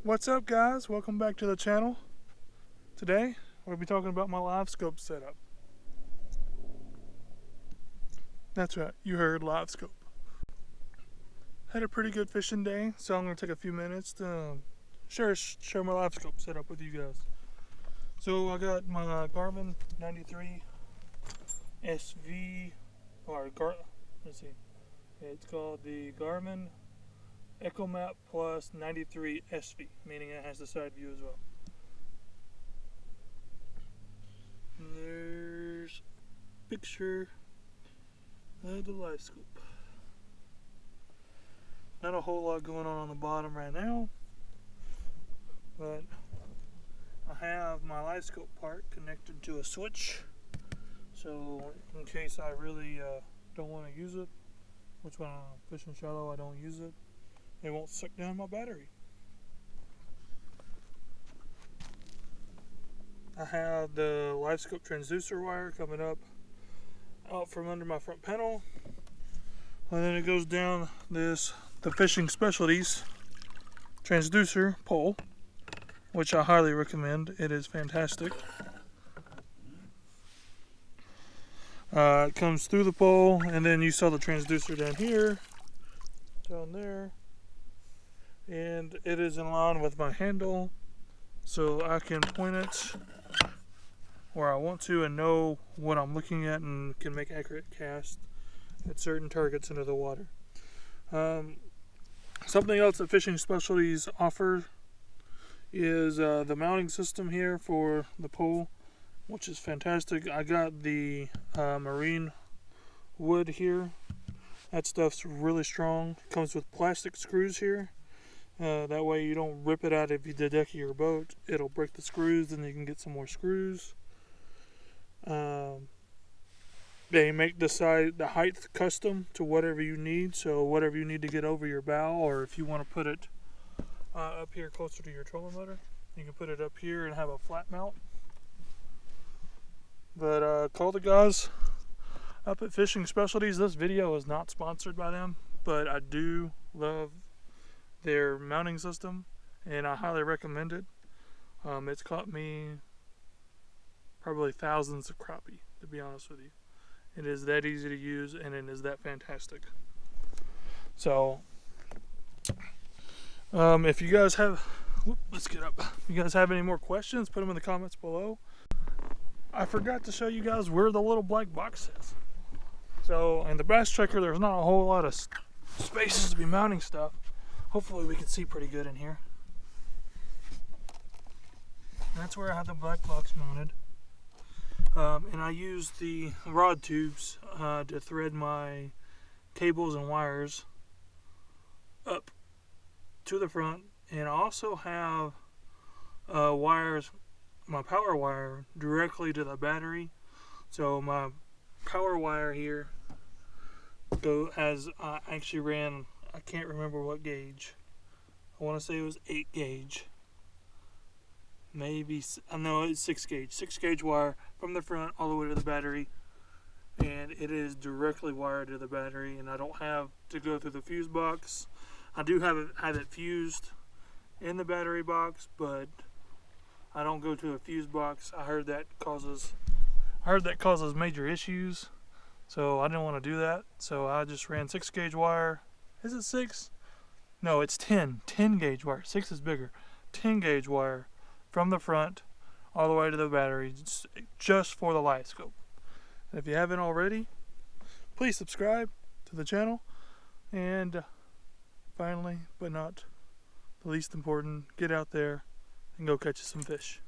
What's up, guys? Welcome back to the channel. Today we'll be talking about my Livescope setup. That's right, you heard Livescope. Had a pretty good fishing day, so I'm going to take a few minutes to share my Livescope setup with you guys. So I got my Garmin 93 SV, let's see, it's called the Garmin EchoMap Plus 93 SV, meaning it has the side view as well. And there's a picture of the Livescope. Not a whole lot going on the bottom right now, but I have my Livescope part connected to a switch, so in case I really don't want to use it, which when I'm fishing shallow I don't use it, it won't suck down my battery. I have the Livescope transducer wire coming up out from under my front panel, and then it goes down the Fishing Specialties transducer pole, which I highly recommend. It is fantastic. It comes through the pole, and then you saw the transducer down here, down there, and it is in line with my handle, so I can point it where I want to and know what I'm looking at and can make accurate casts at certain targets into the water. Something else that Fishing Specialties offer is the mounting system here for the pole, which is fantastic. I got the marine wood here. That stuff's really strong. It comes with plastic screws here. That way you don't rip it out of the deck of your boat. It'll break the screws, and you can get some more screws. They make the height custom to whatever you need. So whatever you need to get over your bow, or if you want to put it up here closer to your trolling motor, you can put it up here and have a flat mount. But call the guys up at Fishing Specialties. This video is not sponsored by them, but I do love their mounting system, and I highly recommend it. It's caught me probably thousands of crappie, to be honest with you. It is that easy to use, and it is that fantastic. So if you guys have, let's get up. If you guys have any more questions, put them in the comments below. I forgot to show you guys where the little black box is. So in the bass tracker, there's not a whole lot of spaces to be mounting stuff. Hopefully we can see pretty good in here. And that's where I have the black box mounted. And I use the rod tubes to thread my cables and wires up to the front. And I also have wires, my power wire, directly to the battery. So my power wire here I actually ran, I can't remember what gauge. I want to say it was 8 gauge. Maybe, I know it's 6 gauge. 6 gauge wire from the front all the way to the battery. And it is directly wired to the battery, and I don't have to go through the fuse box. I do have it fused in the battery box, but I don't go to a fuse box. I heard that causes major issues, so I didn't want to do that. So I just ran 6 gauge wire. Is it 6? No, it's 10 gauge wire. 6 is bigger. 10 gauge wire from the front all the way to the battery, just for the Livescope. And if you haven't already, please subscribe to the channel. And finally, but not the least important, get out there and go catch some fish.